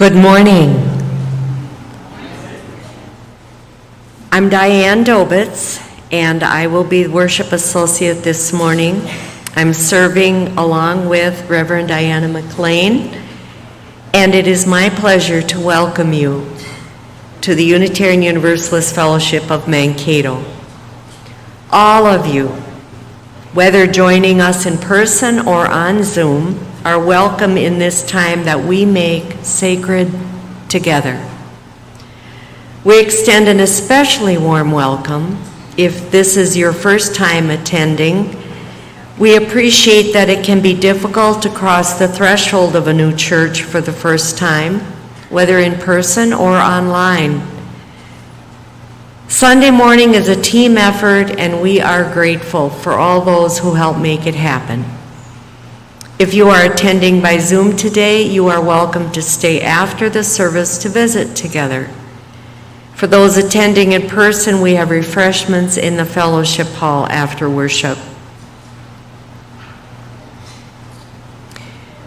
Good morning. I'm Diane Dobitz, and I will be the worship associate this morning. I'm serving along with Reverend Diana McLean, and it is my pleasure to welcome you to the Unitarian Universalist Fellowship of Mankato. All of you, whether joining us in person or on Zoom, are welcome in this time that we make sacred together. We extend an especially warm welcome if this is your first time attending. We appreciate that it can be difficult to cross the threshold of a new church for the first time, whether in person or online. Sunday morning is a team effort, and we are grateful for all those who help make it happen. If you are attending by Zoom today, you are welcome to stay after the service to visit together. For those attending in person, we have refreshments in the fellowship hall after worship.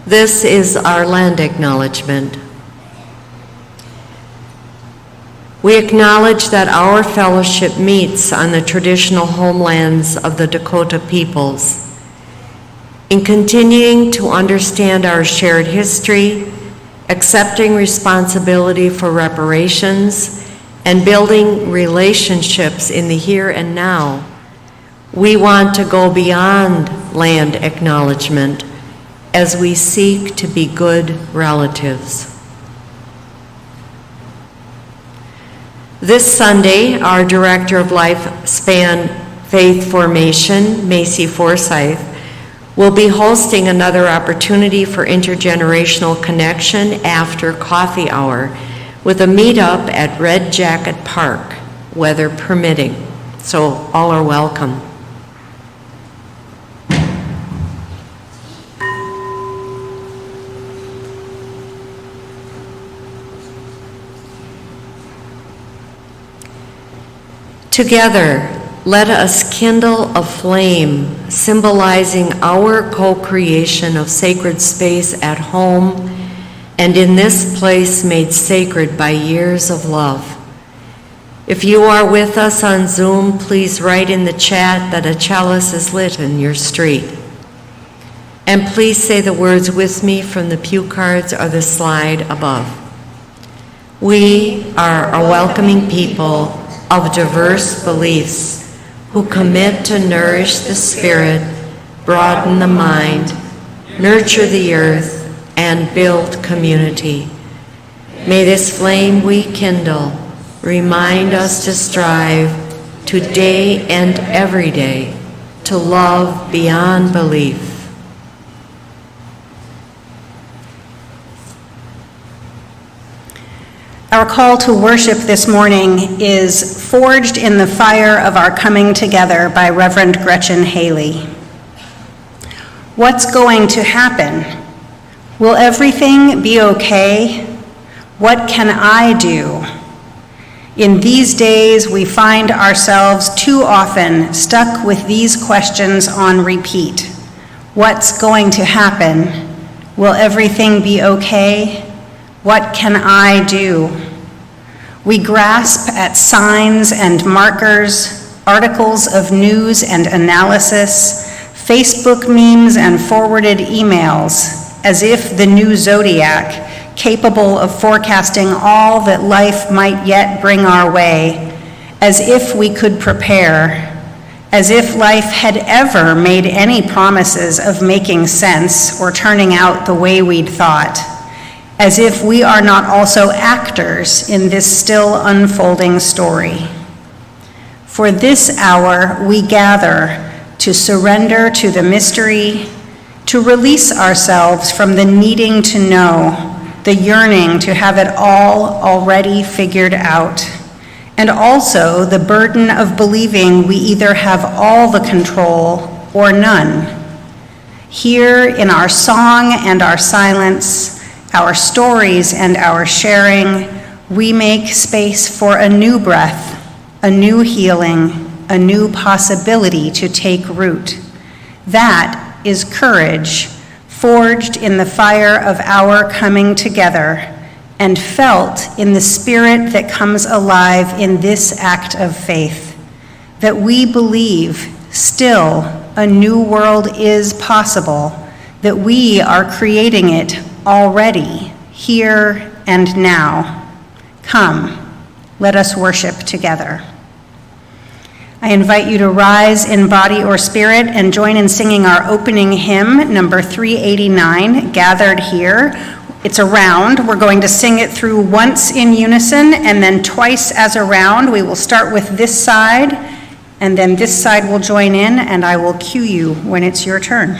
This is our land acknowledgement. We acknowledge that our fellowship meets on the traditional homelands of the Dakota peoples. In continuing to understand our shared history, accepting responsibility for reparations, and building relationships in the here and now, we want to go beyond land acknowledgement as we seek to be good relatives. This Sunday, our Director of Lifespan Faith Formation, Macy Forsyth, will be hosting another opportunity for intergenerational connection after coffee hour with a meetup at Red Jacket Park, weather permitting. So all are welcome. Together, let us kindle a flame symbolizing our co-creation of sacred space at home and in this place made sacred by years of love. If you are with us on Zoom, please write in the chat that a chalice is lit in your street. And please say the words with me from the pew cards or the slide above. We are a welcoming people of diverse beliefs who commit to nourish the spirit, broaden the mind, nurture the earth, and build community. May this flame we kindle remind us to strive today and every day to love beyond belief. Our call to worship this morning is Forged in the Fire of Our Coming Together by Reverend Gretchen Haley. What's going to happen? Will everything be okay? What can I do? In these days, we find ourselves too often stuck with these questions on repeat. What's going to happen? Will everything be okay? What can I do? We grasp at signs and markers, articles of news and analysis, Facebook memes and forwarded emails, as if the new zodiac, capable of forecasting all that life might yet bring our way, as if we could prepare, as if life had ever made any promises of making sense or turning out the way we'd thought, as if we are not also actors in this still unfolding story. For this hour, we gather to surrender to the mystery, to release ourselves from the needing to know, the yearning to have it all already figured out, and also the burden of believing we either have all the control or none. Here in our song and our silence, our stories and our sharing, we make space for a new breath, a new healing, a new possibility to take root. That is courage, forged in the fire of our coming together, and felt in the spirit that comes alive in this act of faith, that we believe still a new world is possible, that we are creating it already, here and now. Come, let us worship together. I invite you to rise in body or spirit and join in singing our opening hymn, number 389, Gathered Here. It's a round. We're going to sing it through once in unison and then twice as a round. We will start with this side, and then this side will join in, and I will cue you when it's your turn.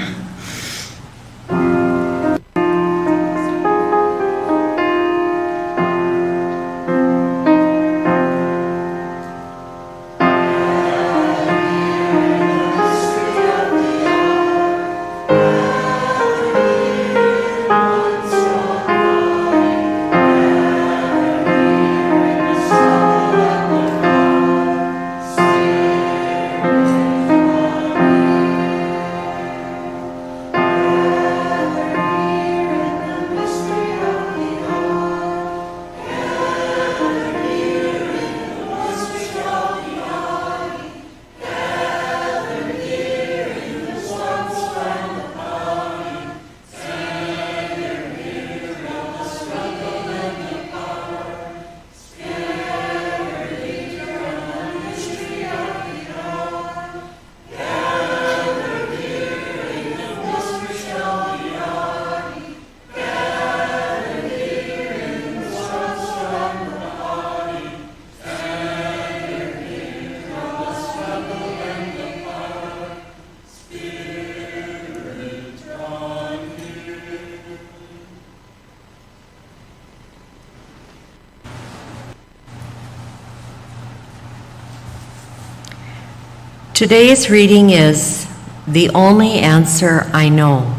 Today's reading is The Only Answer I Know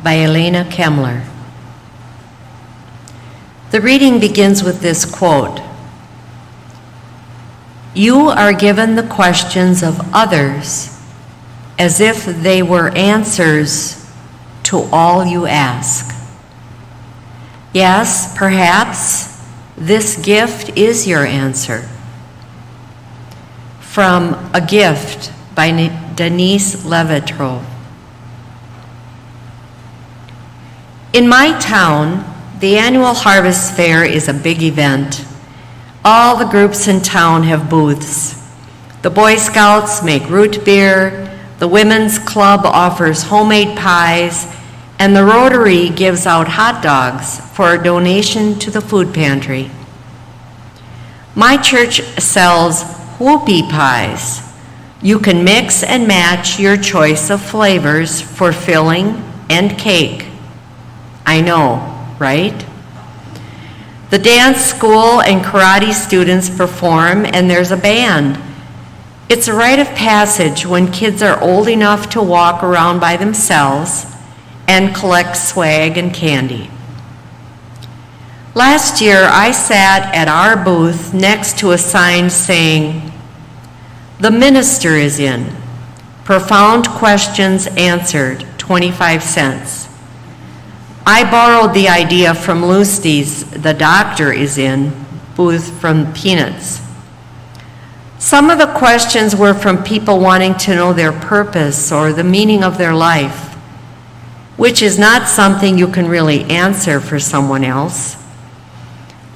by Elena Kemmler. The reading begins with this quote: "You are given the questions of others as if they were answers to all you ask. Yes, perhaps this gift is your answer." From A Gift by Denise Levitrov. In my town, the annual Harvest Fair is a big event. All the groups in town have booths. The Boy Scouts make root beer, the Women's Club offers homemade pies, and the Rotary gives out hot dogs for a donation to the food pantry. My church sells whoopie pies. You can mix and match your choice of flavors for filling and cake. I know, right? The dance school and karate students perform, and there's a band. It's a rite of passage when kids are old enough to walk around by themselves and collect swag and candy. Last year, I sat at our booth next to a sign saying, "The minister is in. Profound questions answered, 25 cents. I borrowed the idea from Lucy's "The Doctor is in" booth from Peanuts. Some of the questions were from people wanting to know their purpose or the meaning of their life, which is not something you can really answer for someone else.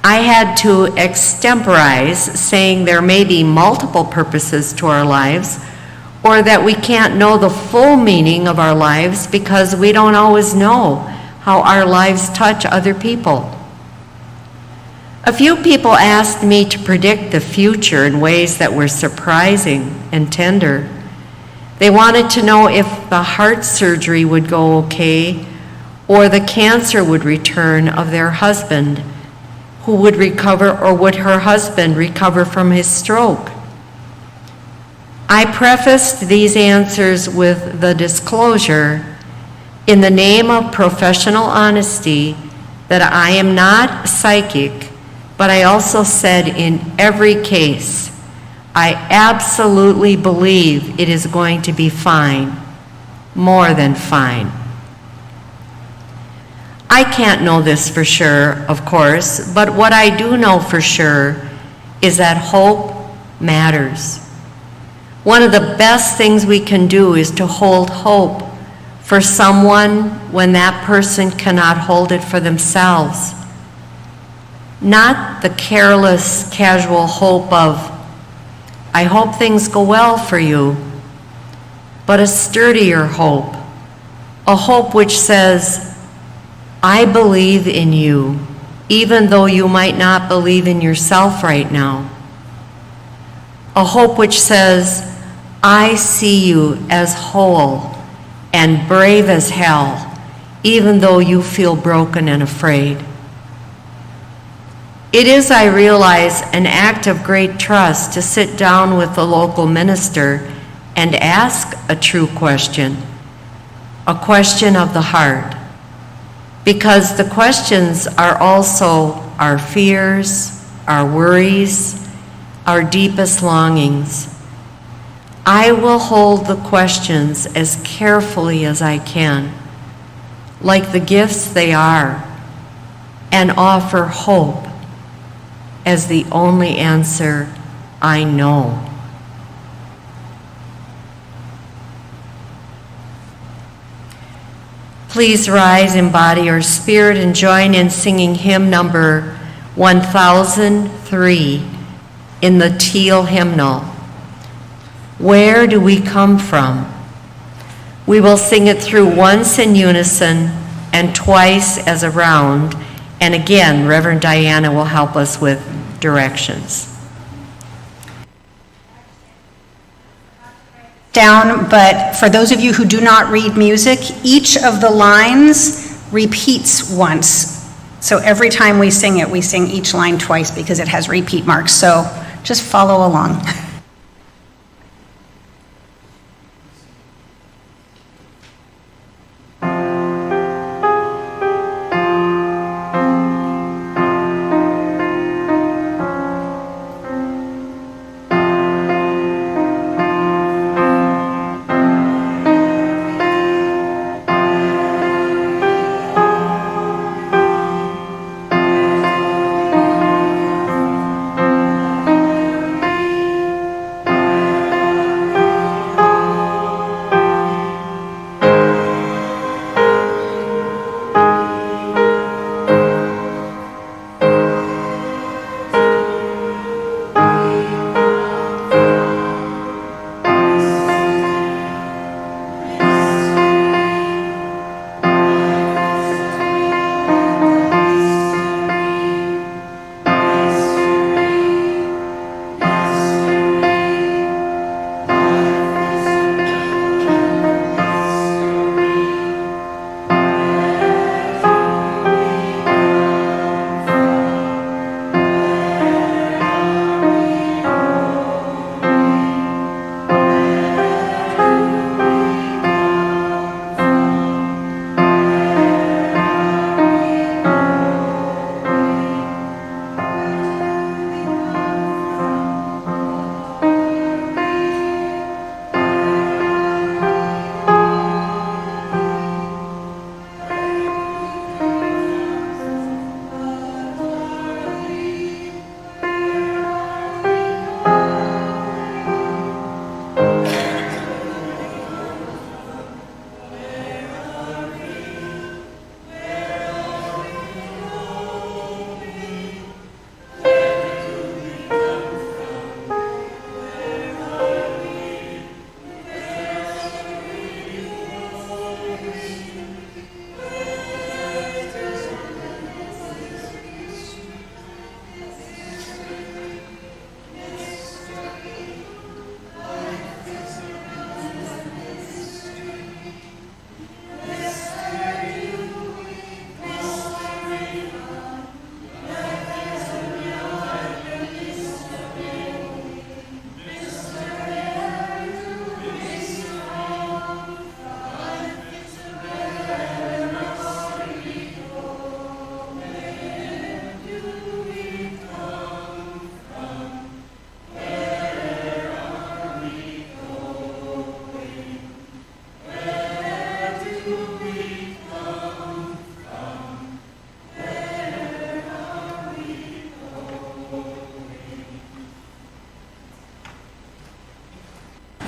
I had to extemporize, saying there may be multiple purposes to our lives, or that we can't know the full meaning of our lives because we don't always know how our lives touch other people. A few people asked me to predict the future in ways that were surprising and tender. They wanted to know if the heart surgery would go okay, or the cancer would return of their husband, who would recover, or would her husband recover from his stroke. I prefaced these answers with the disclosure, in the name of professional honesty, that I am not psychic, but I also said in every case, I absolutely believe it is going to be fine, more than fine. I can't know this for sure, of course, but what I do know for sure is that hope matters. One of the best things we can do is to hold hope for someone when that person cannot hold it for themselves. Not the careless, casual hope of, I hope things go well for you, but a sturdier hope, a hope which says, I believe in you, even though you might not believe in yourself right now. A hope which says, I see you as whole and brave as hell, even though you feel broken and afraid. It is, I realize, an act of great trust to sit down with the local minister and ask a true question, a question of the heart, because the questions are also our fears, our worries, our deepest longings. I will hold the questions as carefully as I can, like the gifts they are, and offer hope as the only answer I know. Please rise in body or spirit and join in singing hymn number 1003 in the Teal hymnal. Where do we come from? We will sing it through once in unison and twice as a round, and again, Reverend Diana will help us with directions. Down, but for those of you who do not read music, each of the lines repeats once. So every time we sing it, we sing each line twice because it has repeat marks. So just follow along.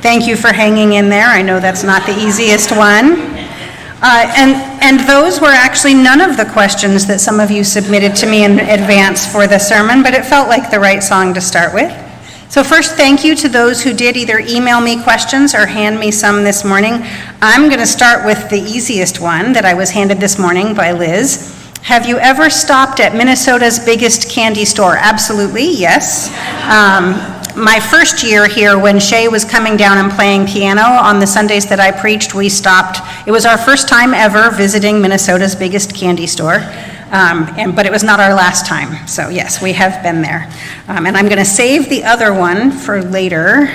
Thank you for hanging in there. I know that's not the easiest one. And those were actually none of the questions that some of you submitted to me in advance for the sermon, but it felt like the right song to start with. So first, thank you to those who did either email me questions or hand me some this morning. I'm going to start with the easiest one that I was handed this morning by Liz. Have you ever stopped at Minnesota's biggest candy store? Absolutely, yes. My first year here, when Shay was coming down and playing piano on the Sundays that I preached, we stopped. It was our first time ever visiting Minnesota's biggest candy store, but it was not our last time. So yes, we have been there. And I'm going to save the other one for later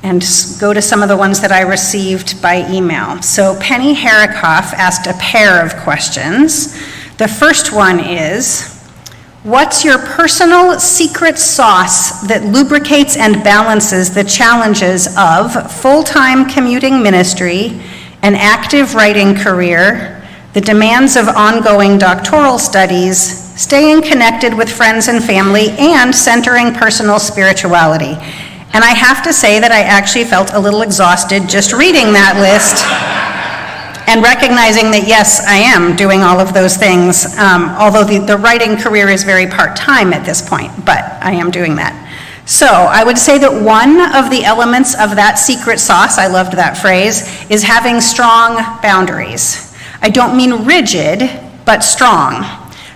and go to some of the ones that I received by email. So Penny Herikoff asked a pair of questions. The first one is, what's your personal secret sauce that lubricates and balances the challenges of full-time commuting ministry, an active writing career, the demands of ongoing doctoral studies, staying connected with friends and family, and centering personal spirituality? And I have to say that I actually felt a little exhausted just reading that list and recognizing that, yes, I am doing all of those things, although the writing career is very part-time at this point, but I am doing that. So I would say that one of the elements of that secret sauce, I loved that phrase, is having strong boundaries. I don't mean rigid, but strong.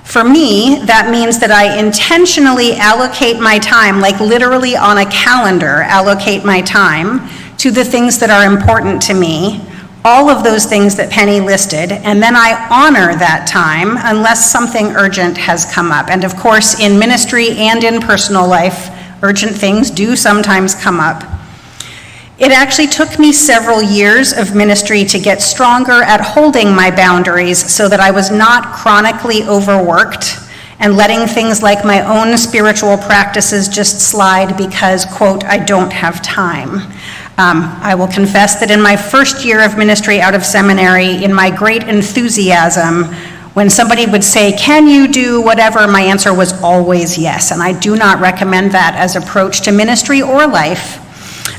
For me, that means that I intentionally allocate my time, like literally on a calendar, allocate my time to the things that are important to me, all of those things that Penny listed, and then I honor that time unless something urgent has come up. And of course, in ministry and in personal life, urgent things do sometimes come up. It actually took me several years of ministry to get stronger at holding my boundaries so that I was not chronically overworked and letting things like my own spiritual practices just slide because, quote, I don't have time. I will confess that in my first year of ministry out of seminary, in my great enthusiasm, when somebody would say, can you do whatever, my answer was always yes, and I do not recommend that as approach to ministry or life.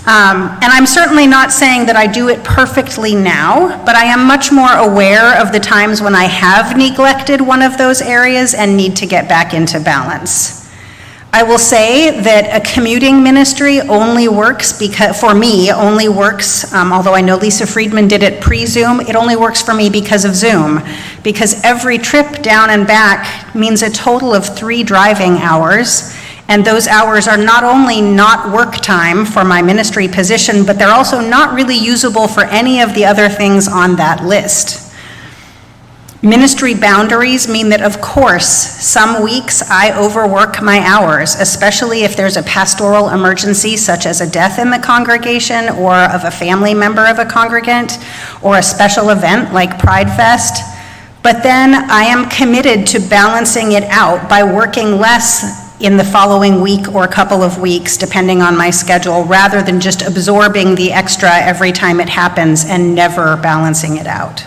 And I'm certainly not saying that I do it perfectly now, but I am much more aware of the times when I have neglected one of those areas and need to get back into balance. I will say that a commuting ministry only works because, for me, only works, although I know Lisa Friedman did it pre-Zoom, it only works for me because of Zoom. Because every trip down and back means a total of 3 driving hours, and those hours are not only not work time for my ministry position, but they're also not really usable for any of the other things on that list. Ministry boundaries mean that, of course, some weeks I overwork my hours, especially if there's a pastoral emergency such as a death in the congregation or of a family member of a congregant or a special event like Pride Fest. But then I am committed to balancing it out by working less in the following week or couple of weeks, depending on my schedule, rather than just absorbing the extra every time it happens and never balancing it out.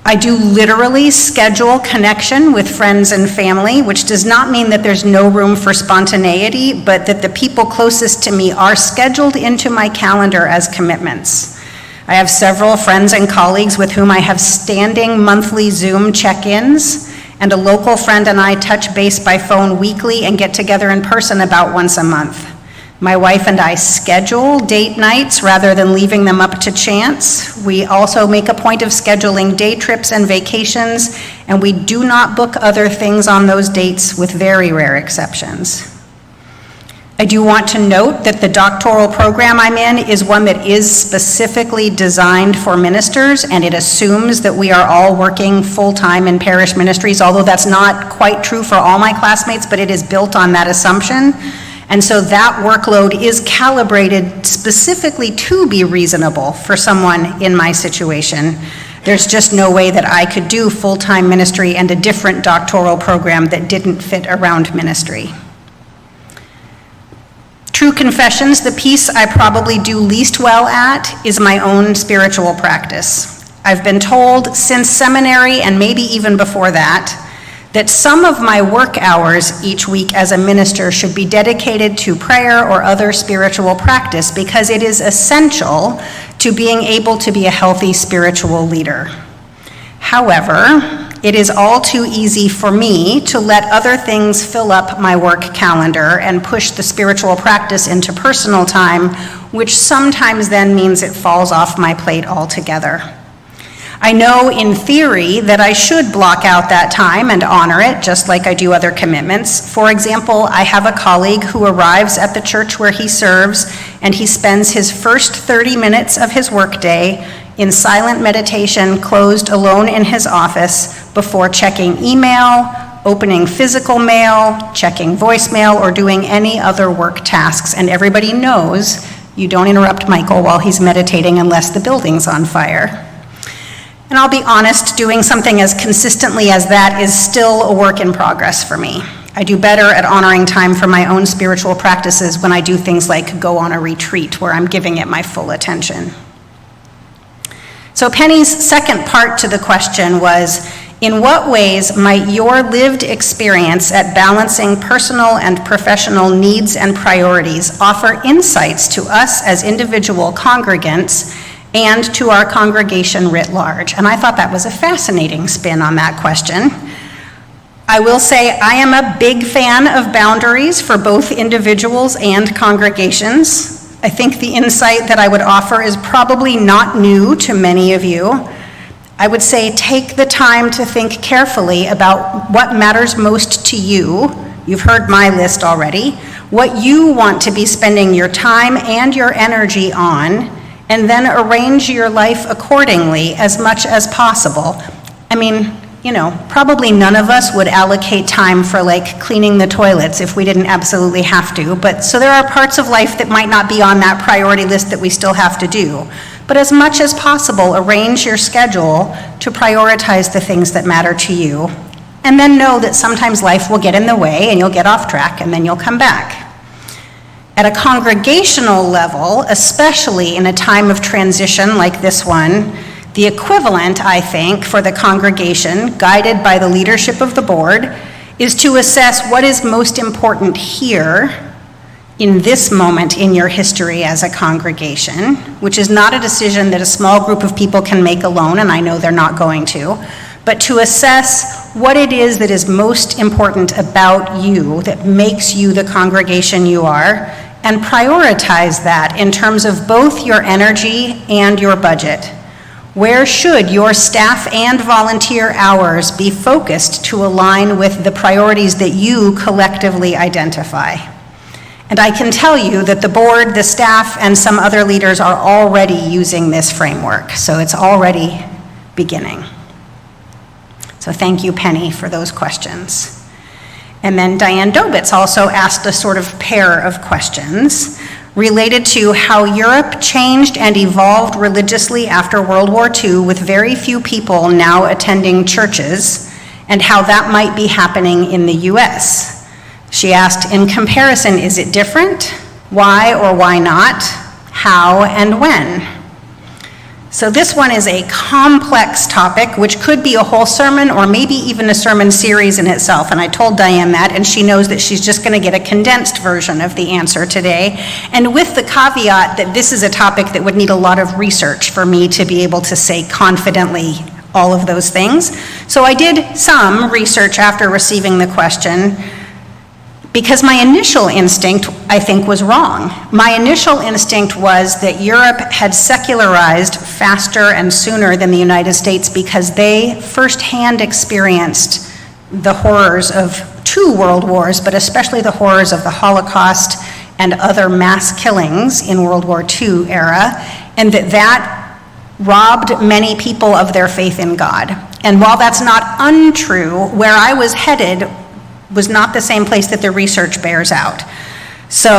I do literally schedule connection with friends and family, which does not mean that there's no room for spontaneity, but that the people closest to me are scheduled into my calendar as commitments. I have several friends and colleagues with whom I have standing monthly Zoom check-ins, and a local friend and I touch base by phone weekly and get together in person about once a month. My wife and I schedule date nights rather than leaving them up to chance. We also make a point of scheduling day trips and vacations, and we do not book other things on those dates with very rare exceptions. I do want to note that the doctoral program I'm in is one that is specifically designed for ministers, and it assumes that we are all working full-time in parish ministries, although that's not quite true for all my classmates, but it is built on that assumption. And so that workload is calibrated specifically to be reasonable for someone in my situation. There's just no way that I could do full-time ministry and a different doctoral program that didn't fit around ministry. True confessions, the piece I probably do least well at is my own spiritual practice. I've been told since seminary, and maybe even before that that some of my work hours each week as a minister should be dedicated to prayer or other spiritual practice because it is essential to being able to be a healthy spiritual leader. However, it is all too easy for me to let other things fill up my work calendar and push the spiritual practice into personal time, which sometimes then means it falls off my plate altogether. I know in theory that I should block out that time and honor it, just like I do other commitments. For example, I have a colleague who arrives at the church where he serves, and he spends his first 30 minutes of his workday in silent meditation, closed alone in his office, before checking email, opening physical mail, checking voicemail, or doing any other work tasks. And everybody knows you don't interrupt Michael while he's meditating unless the building's on fire. And I'll be honest, doing something as consistently as that is still a work in progress for me. I do better at honoring time for my own spiritual practices when I do things like go on a retreat where I'm giving it my full attention. So Penny's second part to the question was, in what ways might your lived experience at balancing personal and professional needs and priorities offer insights to us as individual congregants and to our congregation writ large? And I thought that was a fascinating spin on that question. I will say I am a big fan of boundaries for both individuals and congregations. I think the insight that I would offer is probably not new to many of you. I would say take the time to think carefully about what matters most to you. You've heard my list already. What you want to be spending your time and your energy on, and then arrange your life accordingly as much as possible. I mean, probably none of us would allocate time for like cleaning the toilets if we didn't absolutely have to, but so there are parts of life that might not be on that priority list that we still have to do. But as much as possible, arrange your schedule to prioritize the things that matter to you, and then know that sometimes life will get in the way and you'll get off track and then you'll come back. At a congregational level, especially in a time of transition like this one, the equivalent, I think, for the congregation, guided by the leadership of the board, is to assess what is most important here in this moment in your history as a congregation, which is not a decision that a small group of people can make alone, and I know they're not going to, but to assess what it is that is most important about you, that makes you the congregation you are, and prioritize that in terms of both your energy and your budget. Where should your staff and volunteer hours be focused to align with the priorities that you collectively identify? And I can tell you that the board, the staff, and some other leaders are already using this framework, so it's already beginning. So thank you, Penny, for those questions. And then Diane Dobitz also asked a sort of pair of questions related to how Europe changed and evolved religiously after World War II with very few people now attending churches, and how that might be happening in the US. She asked, in comparison, is it different? Why or why not? How and when? So this one is a complex topic, which could be a whole sermon or maybe even a sermon series in itself. And I told Diane that, and she knows that she's just going to get a condensed version of the answer today. And with the caveat that this is a topic that would need a lot of research for me to be able to say confidently all of those things. So I did some research after receiving the question, because my initial instinct, I think, was wrong. My initial instinct was that Europe had secularized faster and sooner than the United States because they firsthand experienced the horrors of 2 world wars, but especially the horrors of the Holocaust and other mass killings in World War II era, and that robbed many people of their faith in God. And while that's not untrue, where I was headed was not the same place that the research bears out. So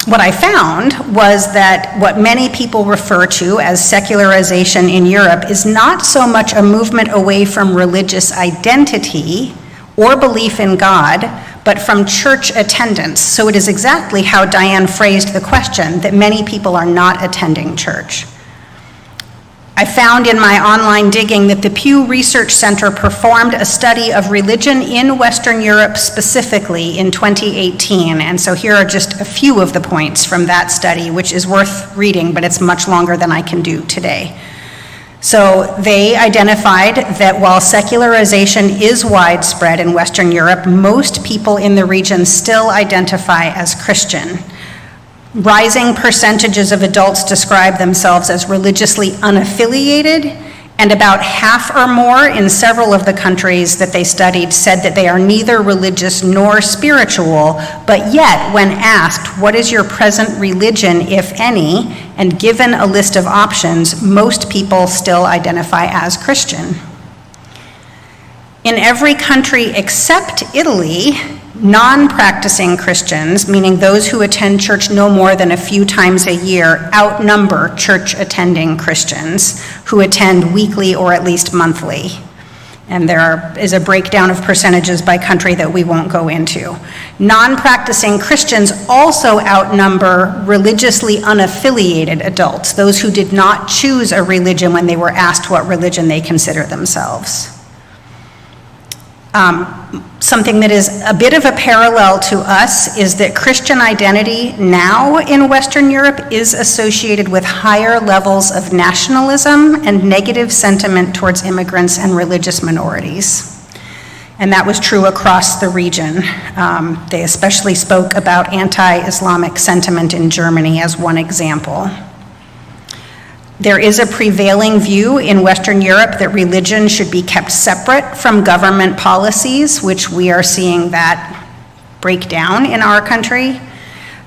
what I found was that what many people refer to as secularization in Europe is not so much a movement away from religious identity or belief in God, but from church attendance. So it is exactly how Diane phrased the question, that many people are not attending church. I found in my online digging that the Pew Research Center performed a study of religion in Western Europe specifically in 2018, and so here are just a few of the points from that study, which is worth reading, but it's much longer than I can do today. So they identified that while secularization is widespread in Western Europe, most people in the region still identify as Christian. Rising percentages of adults describe themselves as religiously unaffiliated, and about half or more in several of the countries that they studied said that they are neither religious nor spiritual, but yet when asked, what is your present religion, if any, and given a list of options, most people still identify as Christian. In every country except Italy, non-practicing Christians, meaning those who attend church no more than a few times a year, outnumber church-attending Christians who attend weekly or at least monthly. And there is a breakdown of percentages by country that we won't go into. Non-practicing Christians also outnumber religiously unaffiliated adults, those who did not choose a religion when they were asked what religion they consider themselves. Something that is a bit of a parallel to us is that Christian identity now in Western Europe is associated with higher levels of nationalism and negative sentiment towards immigrants and religious minorities. And that was true across the region. They especially spoke about anti-Islamic sentiment in Germany as one example. There is a prevailing view in Western Europe that religion should be kept separate from government policies, which we are seeing that break down in our country.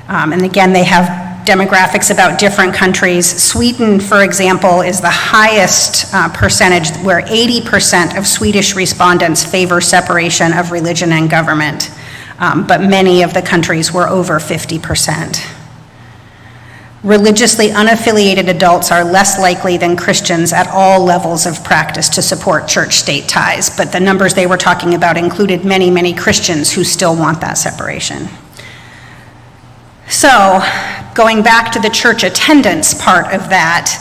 And again, they have demographics about different countries. Sweden, for example, is the highest percentage, where 80% of Swedish respondents favor separation of religion and government, but many of the countries were over 50%. Religiously unaffiliated adults are less likely than Christians at all levels of practice to support church-state ties, but the numbers they were talking about included many, many Christians who still want that separation. So, going back to the church attendance part of that,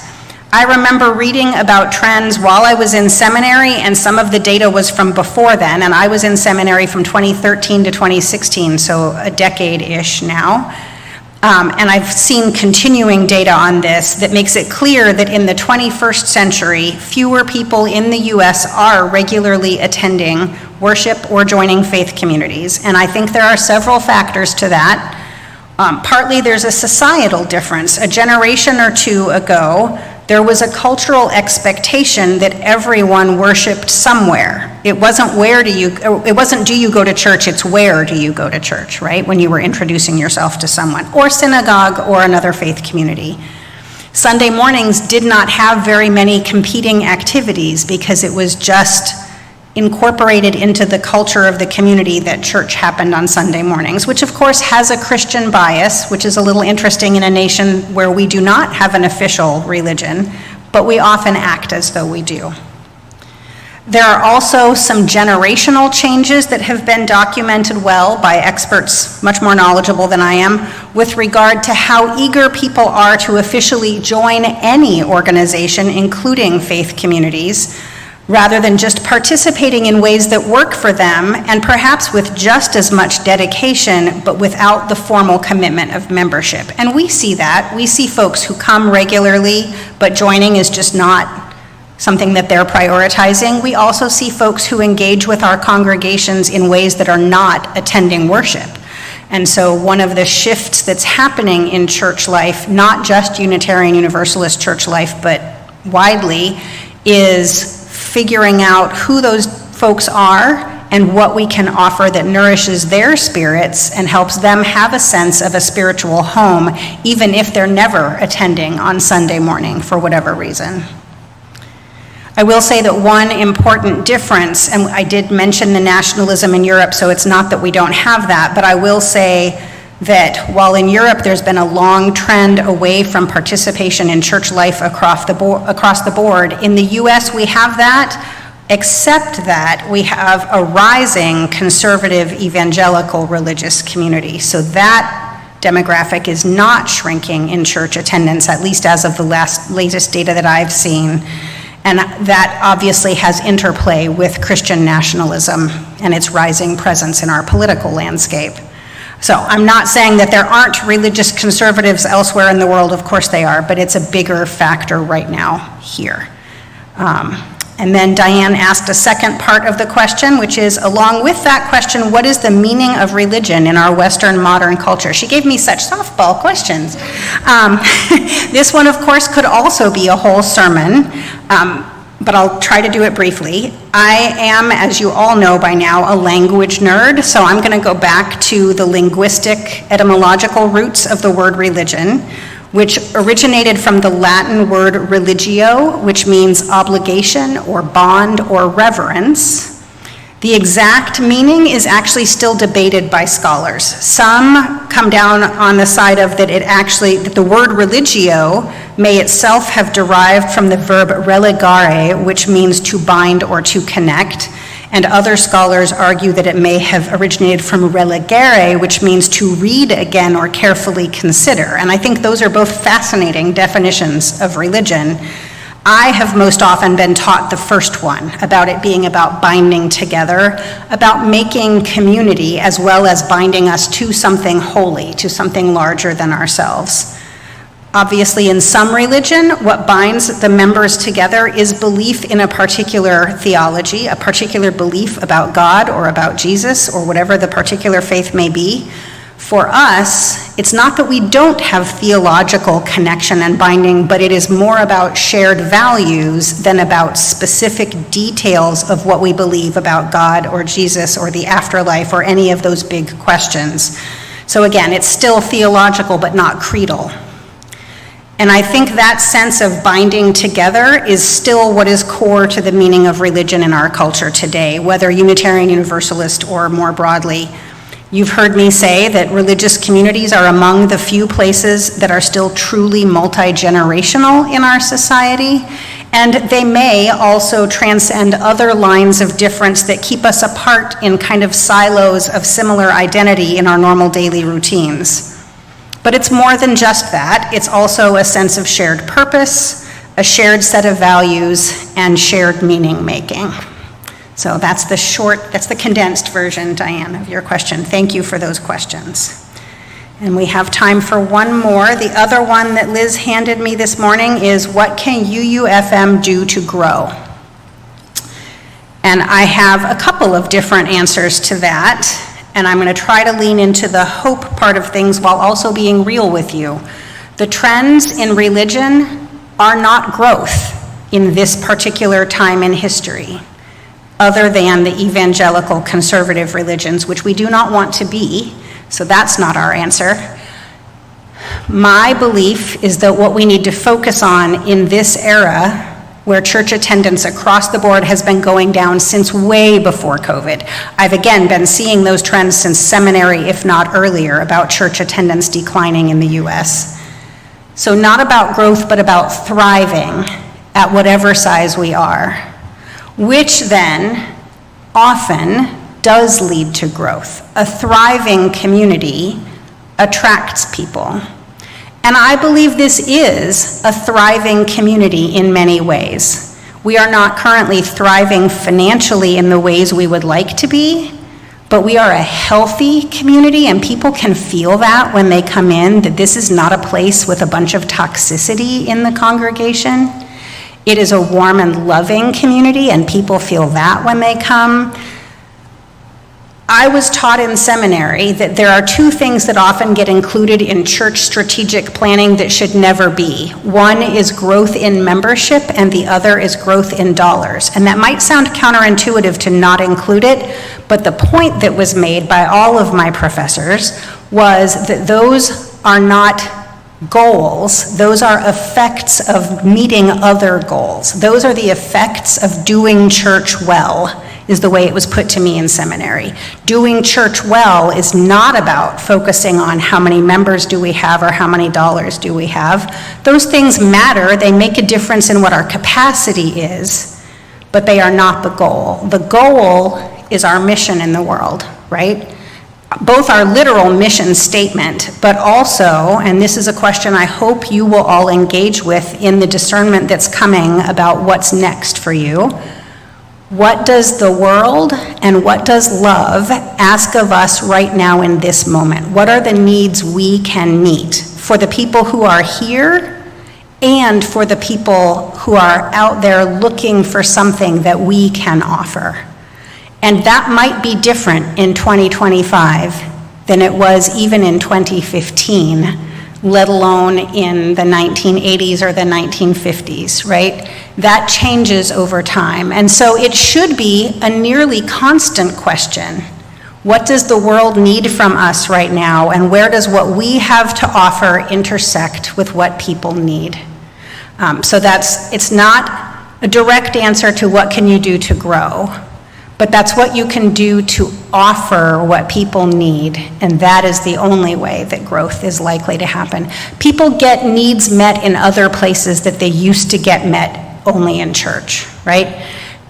I remember reading about trends while I was in seminary, and some of the data was from before then, and I was in seminary from 2013 to 2016, so a decade-ish now. And I've seen continuing data on this that makes it clear that in the 21st century, fewer people in the US are regularly attending worship or joining faith communities. And I think there are several factors to that. Partly there's a societal difference. A generation or two ago, there was a cultural expectation that everyone worshiped somewhere. It wasn't do you go to church, it's where do you go to church, right? When you were introducing yourself to someone, or synagogue or another faith community. Sunday mornings did not have very many competing activities because it was just incorporated into the culture of the community that church happened on Sunday mornings, which of course has a Christian bias, which is a little interesting in a nation where we do not have an official religion, but we often act as though we do. There are also some generational changes that have been documented well by experts much more knowledgeable than I am with regard to how eager people are to officially join any organization, including faith communities, rather than just participating in ways that work for them, and perhaps with just as much dedication, but without the formal commitment of membership. And we see that. We see folks who come regularly, but joining is just not something that they're prioritizing. We also see folks who engage with our congregations in ways that are not attending worship. And so one of the shifts that's happening in church life, not just Unitarian Universalist church life, but widely, is figuring out who those folks are and what we can offer that nourishes their spirits and helps them have a sense of a spiritual home, even if they're never attending on Sunday morning for whatever reason. I will say that one important difference, and I did mention the nationalism in Europe, so it's not that we don't have that, but I will say that while in Europe there's been a long trend away from participation in church life across the board, in the US we have that, except that we have a rising conservative evangelical religious community. So that demographic is not shrinking in church attendance, at least as of the latest data that I've seen. And that obviously has interplay with Christian nationalism and its rising presence in our political landscape. So I'm not saying that there aren't religious conservatives elsewhere in the world, of course they are, but it's a bigger factor right now here. And then Diane asked a second part of the question, which is, along with that question, what is the meaning of religion in our Western modern culture? She gave me such softball questions. This one, of course, could also be a whole sermon, but I'll try to do it briefly. I am, as you all know by now, a language nerd, so I'm going to go back to the linguistic, etymological roots of the word religion, which originated from the Latin word religio, which means obligation or bond or reverence. The exact meaning is actually still debated by scholars. Some come down on the side of that the word religio may itself have derived from the verb religare, which means to bind or to connect. And other scholars argue that it may have originated from relegere, which means to read again or carefully consider. And I think those are both fascinating definitions of religion. I have most often been taught the first one, about it being about binding together, about making community, as well as binding us to something holy, to something larger than ourselves. Obviously, in some religion, what binds the members together is belief in a particular theology, a particular belief about God or about Jesus or whatever the particular faith may be. For us, it's not that we don't have theological connection and binding, but it is more about shared values than about specific details of what we believe about God or Jesus or the afterlife or any of those big questions. So again, it's still theological but not creedal. And I think that sense of binding together is still what is core to the meaning of religion in our culture today, whether Unitarian Universalist or more broadly. You've heard me say that religious communities are among the few places that are still truly multi-generational in our society, and they may also transcend other lines of difference that keep us apart in kind of silos of similar identity in our normal daily routines. But it's more than just that. It's also a sense of shared purpose, a shared set of values, and shared meaning making. So that's the condensed version, Diane, of your question. Thank you for those questions. And we have time for one more. The other one that Liz handed me this morning is, what can UUFM do to grow? And I have a couple of different answers to that. And I'm going to try to lean into the hope part of things while also being real with you. The trends in religion are not growth in this particular time in history, other than the evangelical conservative religions, which we do not want to be, so that's not our answer. My belief is that what we need to focus on in this era, where church attendance across the board has been going down since way before COVID. I've again been seeing those trends since seminary, if not earlier, about church attendance declining in the US. So not about growth, but about thriving at whatever size we are, which then often does lead to growth. A thriving community attracts people. And I believe this is a thriving community in many ways. We are not currently thriving financially in the ways we would like to be, but we are a healthy community, and people can feel that when they come in, that this is not a place with a bunch of toxicity in the congregation. It is a warm and loving community, and people feel that when they come. I was taught in seminary that there are two things that often get included in church strategic planning that should never be. One is growth in membership, and the other is growth in dollars. And that might sound counterintuitive to not include it, but the point that was made by all of my professors was that those are not goals, those are effects of meeting other goals. Those are the effects of doing church well, is the way it was put to me in seminary. Doing church well is not about focusing on how many members do we have or how many dollars do we have. Those things matter, they make a difference in what our capacity is, but they are not the goal. The goal is our mission in the world, right? both our literal mission statement, but also, and this is a question I hope you will all engage with in the discernment that's coming about what's next for you. What does the world and what does love ask of us right now in this moment? What are the needs we can meet for the people who are here and for the people who are out there looking for something that we can offer? And that might be different in 2025 than it was even in 2015, let alone in the 1980s or the 1950s, right? That changes over time. And so it should be a nearly constant question. What does the world need from us right now? And where does what we have to offer intersect with what people need? So it's not a direct answer to what can you do to grow, but that's what you can do to offer what people need, and that is the only way that growth is likely to happen. People get needs met in other places that they used to get met only in church, right?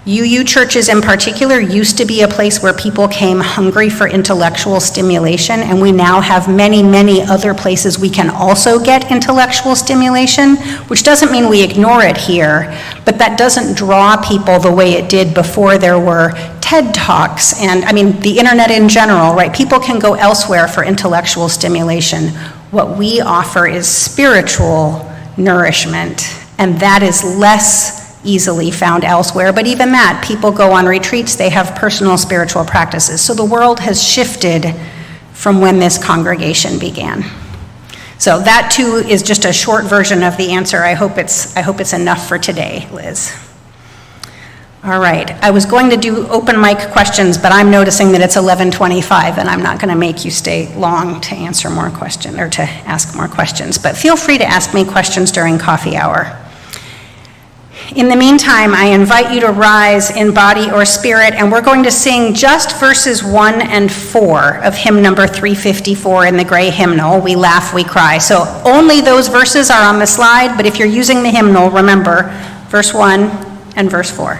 UU churches in particular used to be a place where people came hungry for intellectual stimulation, and we now have many, many other places we can also get intellectual stimulation, which doesn't mean we ignore it here, but that doesn't draw people the way it did before there were TED Talks and, the internet in general, right? People can go elsewhere for intellectual stimulation. What we offer is spiritual nourishment, and that is less easily found elsewhere, but even that, people go on retreats, they have personal spiritual practices. So the world has shifted from when this congregation began. So that too is just a short version of the answer. I hope it's enough for today, Liz. All right, I was going to do open mic questions, but I'm noticing that it's 11:25 and I'm not going to make you stay long to answer more questions or to ask more questions, but feel free to ask me questions during coffee hour. In the meantime, I invite you to rise in body or spirit, and we're going to sing just verses 1 and 4 of hymn number 354 in the gray hymnal, We Laugh, We Cry. So only those verses are on the slide, but if you're using the hymnal, remember verse 1 and verse 4.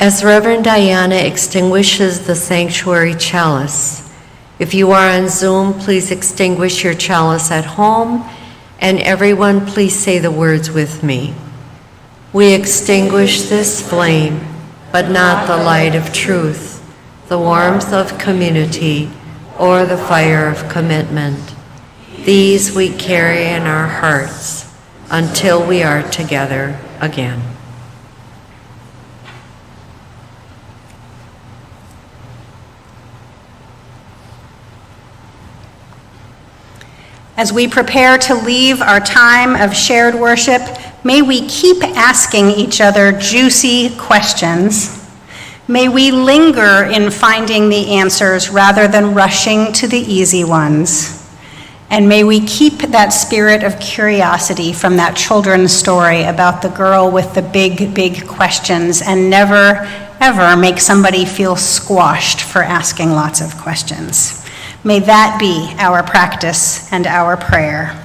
As Reverend Diana extinguishes the sanctuary chalice, if you are on Zoom, please extinguish your chalice at home, and everyone please say the words with me. We extinguish this flame, but not the light of truth, the warmth of community, or the fire of commitment. These we carry in our hearts until we are together again. As we prepare to leave our time of shared worship, may we keep asking each other juicy questions. May we linger in finding the answers rather than rushing to the easy ones. And may we keep that spirit of curiosity from that children's story about the girl with the big, big questions, and never, ever make somebody feel squashed for asking lots of questions. May that be our practice and our prayer.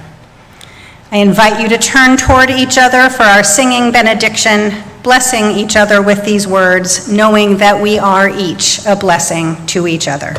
I invite you to turn toward each other for our singing benediction, blessing each other with these words, knowing that we are each a blessing to each other.